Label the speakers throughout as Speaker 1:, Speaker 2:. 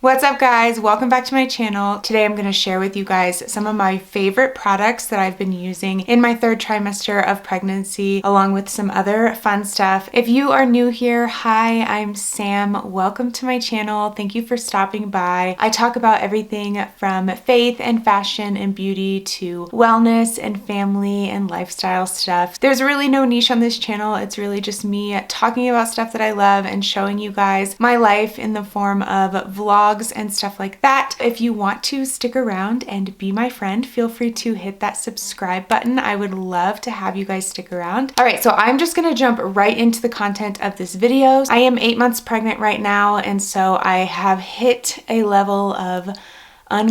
Speaker 1: What's up guys? Welcome back to my channel. Today I'm going to share with you guys some of my favorite products that I've been using in my third trimester of pregnancy, along with some other fun stuff. If you are new here, hi, I'm Sam. Welcome to my channel. Thank you for stopping by. I talk about everything from faith and fashion and beauty to wellness and family and lifestyle stuff. There's really no niche on this channel. It's really just me talking about stuff that I love and showing you guys my life in the form of vlogs and stuff like that. If you want to stick around and be my friend, feel free to hit that subscribe button. I would love to have you guys stick around. All right, so I'm just gonna jump right into the content of this video. I am 8 months pregnant right now, and so I have hit a level of I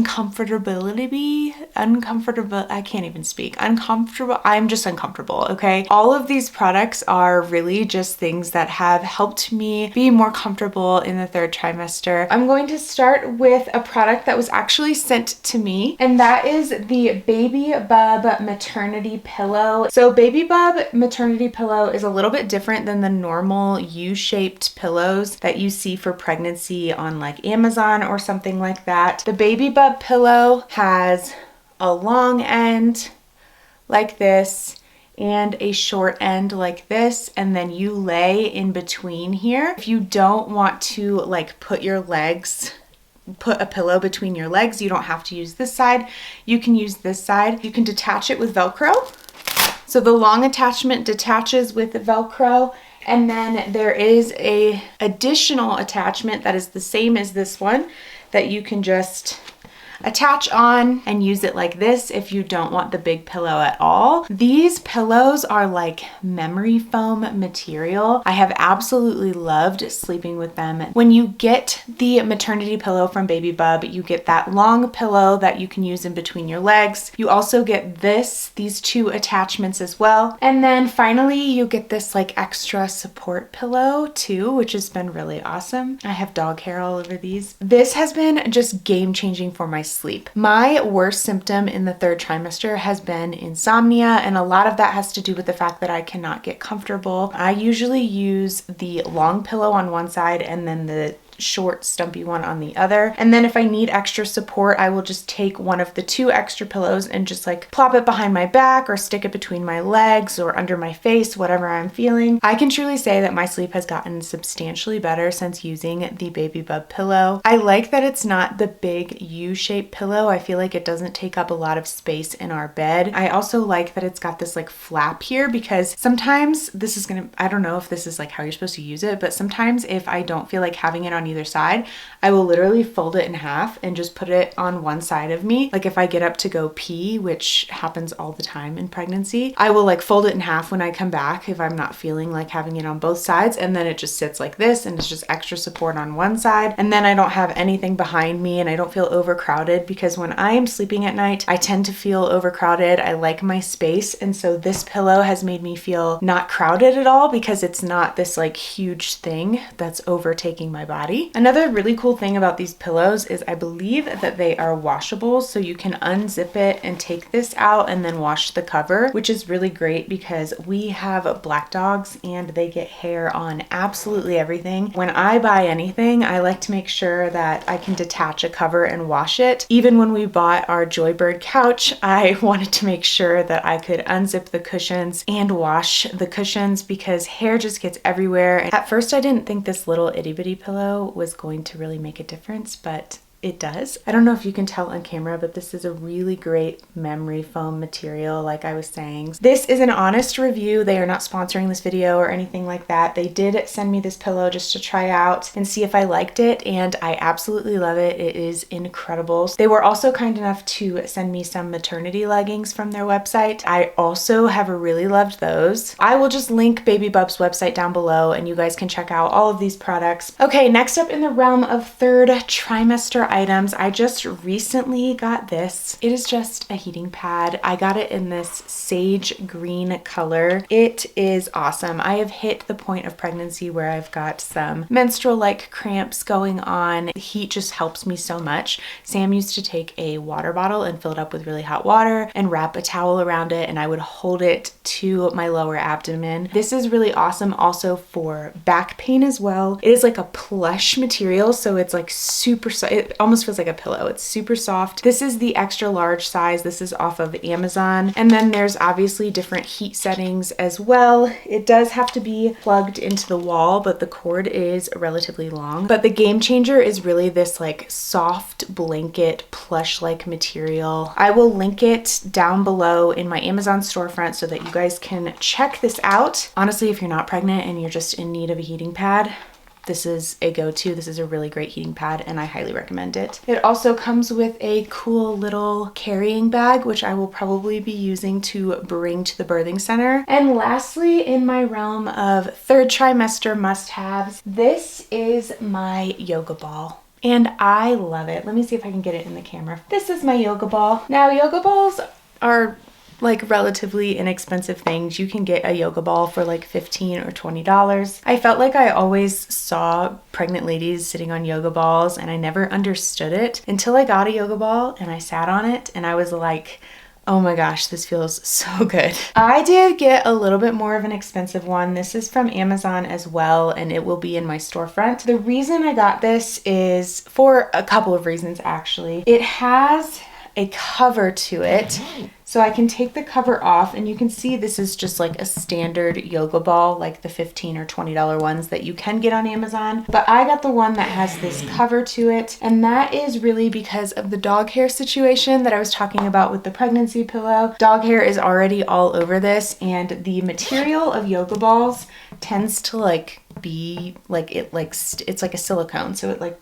Speaker 1: can't even speak. Uncomfortable. I'm just uncomfortable, okay? All of these products are really just things that have helped me be more comfortable in the third trimester. I'm going to start with a product that was actually sent to me, and that is the BabyBub maternity pillow. So BabyBub maternity pillow is a little bit different than the normal U-shaped pillows that you see for pregnancy on like Amazon or something like that. The BabyBub pillow has a long end like this and a short end like this, and then you lay in between here. If you don't want to like put a pillow between your legs, you don't have to use this side. You can use this side. You can detach it with Velcro. So the long attachment detaches with Velcro, and then there is a additional attachment that is the same as this one that you can just attach on and use it like this if you don't want the big pillow at all. These pillows are like memory foam material. I have absolutely loved sleeping with them. When you get the maternity pillow from BabyBub, you get that long pillow that you can use in between your legs. You also get these two attachments as well. And then finally you get this like extra support pillow too, which has been really awesome. I have dog hair all over these. This has been just game changing for my sleep. My worst symptom in the third trimester has been insomnia, and a lot of that has to do with the fact that I cannot get comfortable. I usually use the long pillow on one side and then the short stumpy one on the other, and then if I need extra support, I will just take one of the two extra pillows and just like plop it behind my back or stick it between my legs or under my face, whatever I'm feeling. I can truly say that my sleep has gotten substantially better since using the BabyBub pillow. I like that it's not the big U-shaped pillow. I feel like it doesn't take up a lot of space in our bed. I also like that it's got this like flap here, because sometimes I don't know if this is like how you're supposed to use it, but sometimes if I don't feel like having it on either side, I will literally fold it in half and just put it on one side of me. Like if I get up to go pee, which happens all the time in pregnancy, I will like fold it in half when I come back if I'm not feeling like having it on both sides, and then it just sits like this and it's just extra support on one side, and then I don't have anything behind me and I don't feel overcrowded, because when I am sleeping at night I tend to feel overcrowded. I like my space, and so this pillow has made me feel not crowded at all because it's not this like huge thing that's overtaking my body. Another really cool thing about these pillows is I believe that they are washable, so you can unzip it and take this out and then wash the cover, which is really great because we have black dogs and they get hair on absolutely everything. When I buy anything, I like to make sure that I can detach a cover and wash it. Even when we bought our Joybird couch, I wanted to make sure that I could unzip the cushions and wash the cushions because hair just gets everywhere. And at first I didn't think this little itty bitty pillow was going to really make a difference, but it does. I don't know if you can tell on camera, but this is a really great memory foam material, like I was saying. This is an honest review. They are not sponsoring this video or anything like that. They did send me this pillow just to try out and see if I liked it, and I absolutely love it. It is incredible. They were also kind enough to send me some maternity leggings from their website. I also have really loved those. I will just link BabyBub's website down below and you guys can check out all of these products. Okay, next up in the realm of third trimester items. I just recently got this. It is just a heating pad. I got it in this sage green color. It is awesome. I have hit the point of pregnancy where I've got some menstrual-like cramps going on. The heat just helps me so much. Sam used to take a water bottle and fill it up with really hot water and wrap a towel around it, and I would hold it to my lower abdomen. This is really awesome also for back pain as well. It is like a plush material, so it's like super soft. It almost feels like a pillow. It's super soft. This is the extra large size. This is off of Amazon. And then there's obviously different heat settings as well. It does have to be plugged into the wall, but the cord is relatively long. But the game changer is really this like soft blanket plush-like material. I will link it down below in my Amazon storefront so that you guys can check this out. Honestly, if you're not pregnant and you're just in need of a heating pad, this is a go-to. This is a really great heating pad and I highly recommend it. It also comes with a cool little carrying bag, which I will probably be using to bring to the birthing center. And lastly, in my realm of third trimester must-haves, this is my yoga ball. And I love it. Let me see if I can get it in the camera. This is my yoga ball. Now, yoga balls are like relatively inexpensive things. You can get a yoga ball for like $15 or $20. I felt like I always saw pregnant ladies sitting on yoga balls and I never understood it until I got a yoga ball and I sat on it and I was like, oh my gosh, this feels so good. I did get a little bit more of an expensive one. This is from Amazon as well, and it will be in my storefront. The reason I got this is for a couple of reasons, actually. It has a cover to it. So I can take the cover off and you can see this is just like a standard yoga ball, like the $15 or $20 ones that you can get on Amazon. But I got the one that has this cover to it. And that is really because of the dog hair situation that I was talking about with the pregnancy pillow. Dog hair is already all over this, and the material of yoga balls tends to like be like, it's like a silicone. So it like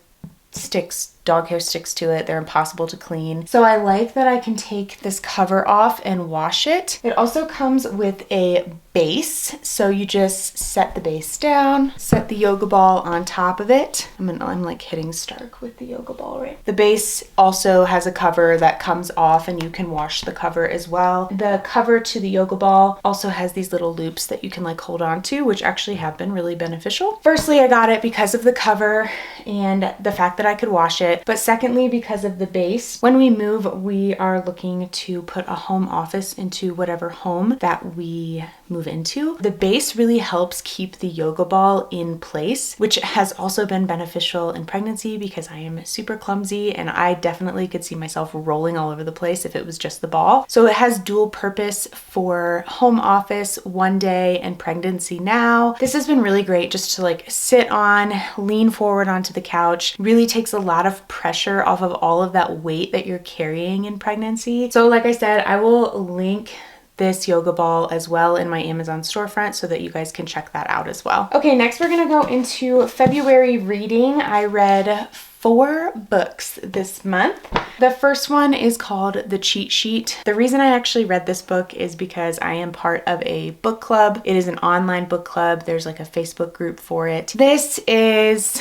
Speaker 1: sticks, dog hair sticks to it. They're impossible to clean. So I like that I can take this cover off and wash it. It also comes with a base. So you just set the base down, set the yoga ball on top of it. I'm like hitting Stark with the yoga ball, right? The base also has a cover that comes off and you can wash the cover as well. The cover to the yoga ball also has these little loops that you can like hold on to, which actually have been really beneficial. Firstly, I got it because of the cover and the fact that I could wash it. But secondly, because of the base. When we move, we are looking to put a home office into whatever home that we move into. The base really helps keep the yoga ball in place, which has also been beneficial in pregnancy because I am super clumsy and I definitely could see myself rolling all over the place if it was just the ball. So it has dual purpose for home office one day and pregnancy now. This has been really great just to like sit on, lean forward onto the couch. Really takes a lot of pressure off of all of that weight that you're carrying in pregnancy. So like I said, I will link this yoga ball as well in my Amazon storefront so that you guys can check that out as well. Okay, next we're gonna go into February reading. I read 4 books this month. The first one is called The Cheat Sheet. The reason I actually read this book is because I am part of a book club. It is an online book club. There's like a Facebook group for it. This is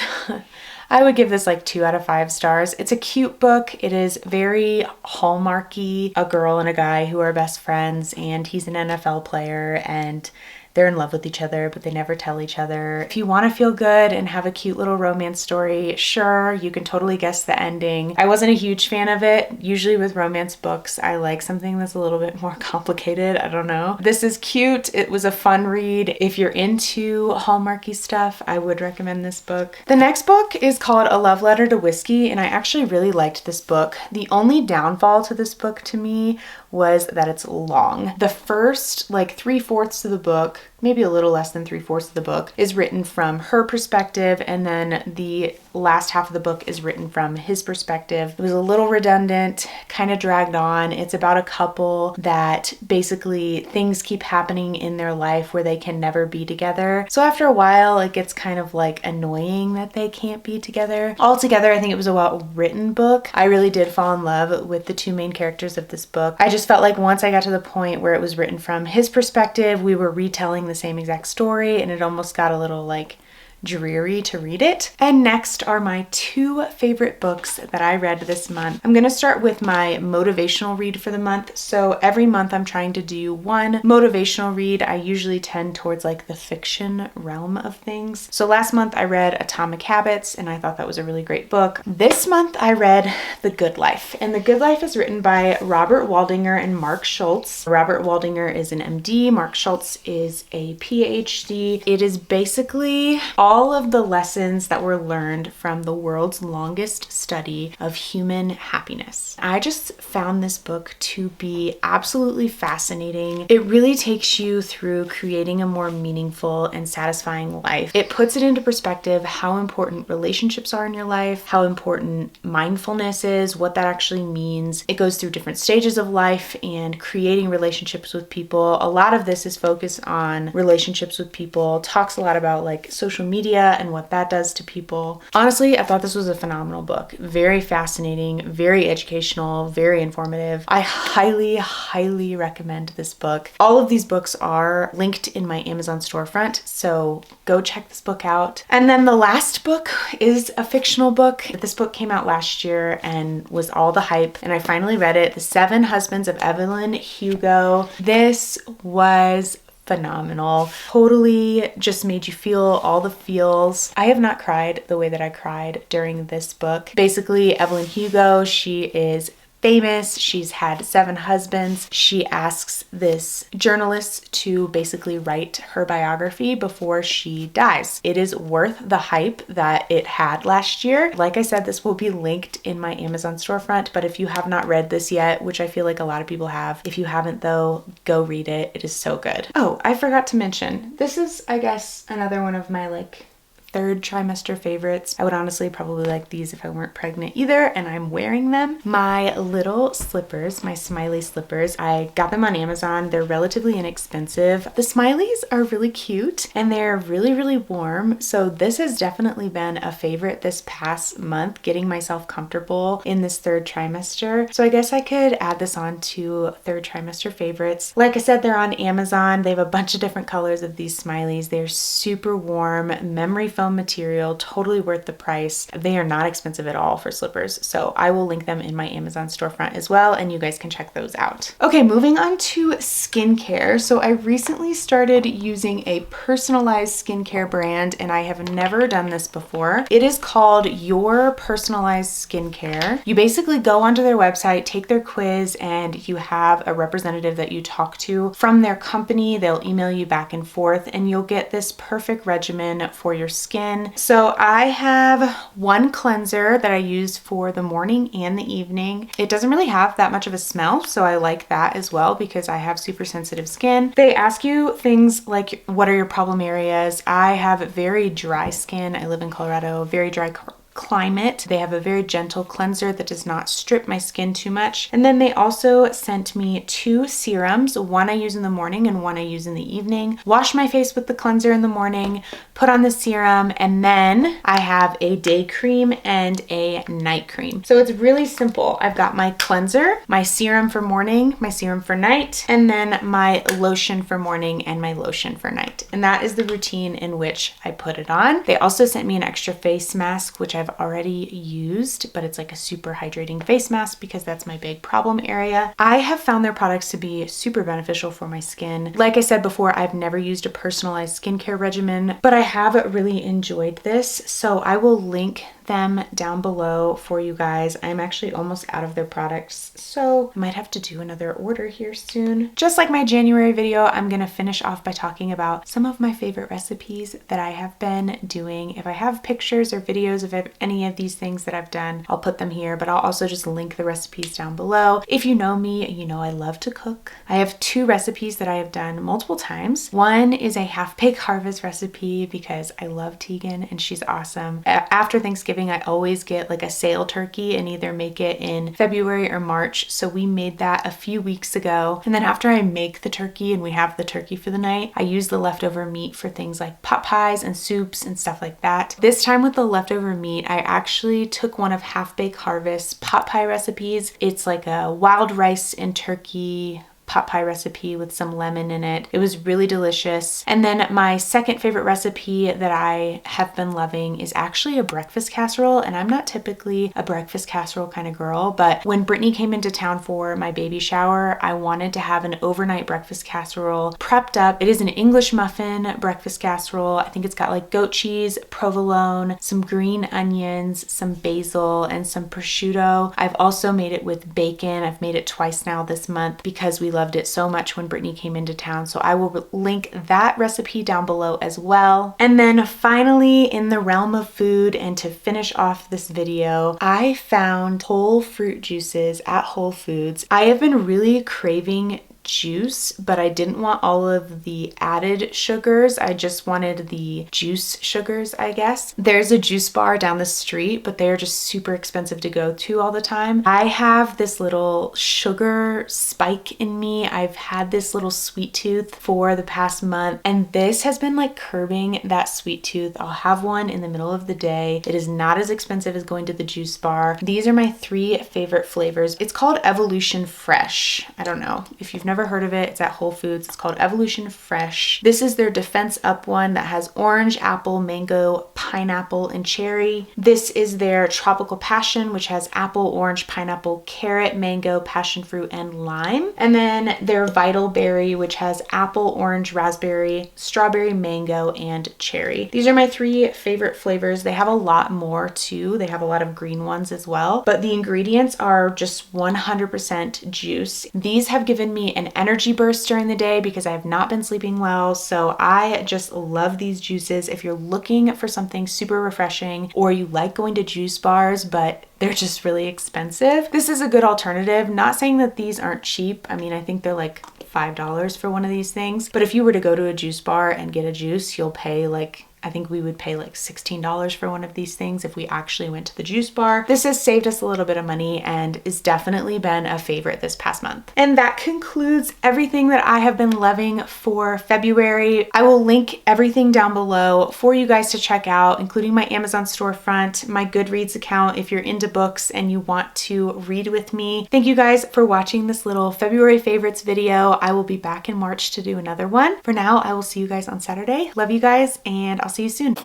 Speaker 1: I would give this like 2 out of 5 stars. It's a cute book. It is very Hallmarky, a girl and a guy who are best friends, and he's an NFL player and they're in love with each other, but they never tell each other. If you want to feel good and have a cute little romance story, sure, you can totally guess the ending. I wasn't a huge fan of it. Usually with romance books, I like something that's a little bit more complicated. I don't know. This is cute. It was a fun read. If you're into Hallmarky stuff, I would recommend this book. The next book is called A Love Letter to Whiskey, and I actually really liked this book. The only downfall to this book to me was that it's long. The first like 3/4 of the book, maybe a little less than 3/4 of the book, is written from her perspective, and then the last half of the book is written from his perspective. It was a little redundant, kind of dragged on. It's about a couple that basically things keep happening in their life where they can never be together. So after a while, it gets kind of like annoying that they can't be together. Altogether, I think it was a well-written book. I really did fall in love with the 2 main characters of this book. I just felt like once I got to the point where it was written from his perspective, we were retelling the same exact story, and it almost got a little like dreary to read it. And next are my 2 favorite books that I read this month. I'm gonna start with my motivational read for the month. So every month I'm trying to do one motivational read. I usually tend towards like the fiction realm of things. So last month I read Atomic Habits, and I thought that was a really great book. This month I read The Good Life, and The Good Life is written by Robert Waldinger and Mark Schultz. Robert Waldinger is an MD, Mark Schultz is a PhD. It is basically all of the lessons that were learned from the world's longest study of human happiness. I just found this book to be absolutely fascinating. It really takes you through creating a more meaningful and satisfying life. It puts it into perspective how important relationships are in your life, how important mindfulness is, what that actually means. It goes through different stages of life and creating relationships with people. A lot of this is focused on relationships with people, talks a lot about like social media and what that does to people. Honestly, I thought this was a phenomenal book. Very fascinating, very educational, very informative. I highly recommend this book. All of these books are linked in my Amazon storefront, so go check this book out. And then the last book is a fictional book. This book came out last year and was all the hype, and I finally read it, The 7 Husbands of Evelyn Hugo. This was phenomenal. Totally just made you feel all the feels. I have not cried the way that I cried during this book. Basically, Evelyn Hugo, she is famous. She's had 7 husbands. She asks this journalist to basically write her biography before she dies. It is worth the hype that it had last year. Like I said, this will be linked in my Amazon storefront, but if you have not read this yet, which I feel like a lot of people have, if you haven't though, go read it. It is so good. Oh, I forgot to mention, this is, I guess, another one of my like 3rd trimester favorites. I would honestly probably like these if I weren't pregnant either, and I'm wearing them. My little slippers, my smiley slippers, I got them on Amazon. They're relatively inexpensive. The smileys are really cute and they're really warm. So this has definitely been a favorite this past month, getting myself comfortable in this 3rd trimester. So I guess I could add this on to 3rd trimester favorites. Like I said, they're on Amazon. They have a bunch of different colors of these smileys. They're super warm, memory foam material, totally worth the price. They are not expensive at all for slippers, so I will link them in my Amazon storefront as well, and you guys can check those out. Okay, moving on to skincare. So I recently started using a personalized skincare brand, and I have never done this before. It is called Your Personalized Skincare. You basically go onto their website, take their quiz, and you have a representative that you talk to from their company. They'll email you back and forth, and you'll get this perfect regimen for your skin. So I have one cleanser that I use for the morning and the evening. It doesn't really have that much of a smell, so I like that as well because I have super sensitive skin. They ask you things like, what are your problem areas? I have very dry skin. I live in Colorado, very dry climate. They have a very gentle cleanser that does not strip my skin too much. And then they also sent me 2 serums. One I use in the morning and one I use in the evening. Wash my face with the cleanser in the morning, put on the serum, and then I have a day cream and a night cream. So it's really simple. I've got my cleanser, my serum for morning, my serum for night, and then my lotion for morning and my lotion for night. And that is the routine in which I put it on. They also sent me an extra face mask, which I've already used, but it's like a super hydrating face mask because that's my big problem area. I have found their products to be super beneficial for my skin. Like I said before, I've never used a personalized skincare regimen, but I have really enjoyed this. So I will link them down below for you guys. I'm actually almost out of their products, so I might have to do another order here soon. Just like my January video, I'm gonna finish off by talking about some of my favorite recipes that I have been doing. If I have pictures or videos of any of these things that I've done, I'll put them here, but I'll also just link the recipes down below. If you know me, you know I love to cook. I have 2 recipes that I have done multiple times. One is a half-baked harvest recipe because I love Tegan and she's awesome. After Thanksgiving, I always get like a sale turkey and either make it in February or March. So we made that a few weeks ago. And then after I make the turkey and we have the turkey for the night, I use the leftover meat for things like pot pies and soups and stuff like that. This time with the leftover meat, I actually took one of Half Baked Harvest's pot pie recipes. It's like a wild rice and turkey pot pie recipe with some lemon in it. It was really delicious. And then my second favorite recipe that I have been loving is actually a breakfast casserole. And I'm not typically a breakfast casserole kind of girl, but when Brittany came into town for my baby shower, I wanted to have an overnight breakfast casserole prepped up. It is an English muffin breakfast casserole. I think it's got like goat cheese, provolone, some green onions, some basil, and some prosciutto. I've also made it with bacon. I've made it twice now this month because we loved it so much when Brittany came into town. So I will link that recipe down below as well. And then finally, in the realm of food, and to finish off this video, I found whole fruit juices at Whole Foods. I have been really craving juice, but I didn't want all of the added sugars. I just wanted the juice sugars, I guess. There's a juice bar down the street, but they're just super expensive to go to all the time. I have this little sugar spike in me. I've had this little sweet tooth for the past month, and this has been like curbing that sweet tooth. I'll have one in the middle of the day. It is not as expensive as going to the juice bar. These are my 3 favorite flavors. It's called Evolution Fresh. I don't know if you've never heard of it. It's at Whole Foods. It's called Evolution Fresh. This is their Defense Up one that has orange, apple, mango, pineapple, and cherry. This is their Tropical Passion, which has apple, orange, pineapple, carrot, mango, passion fruit, and lime. And then their Vital Berry, which has apple, orange, raspberry, strawberry, mango, and cherry. These are my 3 favorite flavors. They have a lot more too. They have a lot of green ones as well, but the ingredients are just 100% juice. These have given me an energy burst during the day because I have not been sleeping well. So I just love these juices. If you're looking for something super refreshing, or you like going to juice bars, but they're just really expensive, this is a good alternative. Not saying that these aren't cheap. I mean, I think they're like $5 for one of these things. But if you were to go to a juice bar and get a juice, you'll pay like, I think we would pay like $16 for one of these things if we actually went to the juice bar. This has saved us a little bit of money and has definitely been a favorite this past month. And that concludes everything that I have been loving for February. I will link everything down below for you guys to check out, including my Amazon storefront, my Goodreads account if you're into books and you want to read with me. Thank you guys for watching this little February favorites video. I will be back in March to do another one. For now, I will see you guys on Saturday. Love you guys, and I'll see you soon.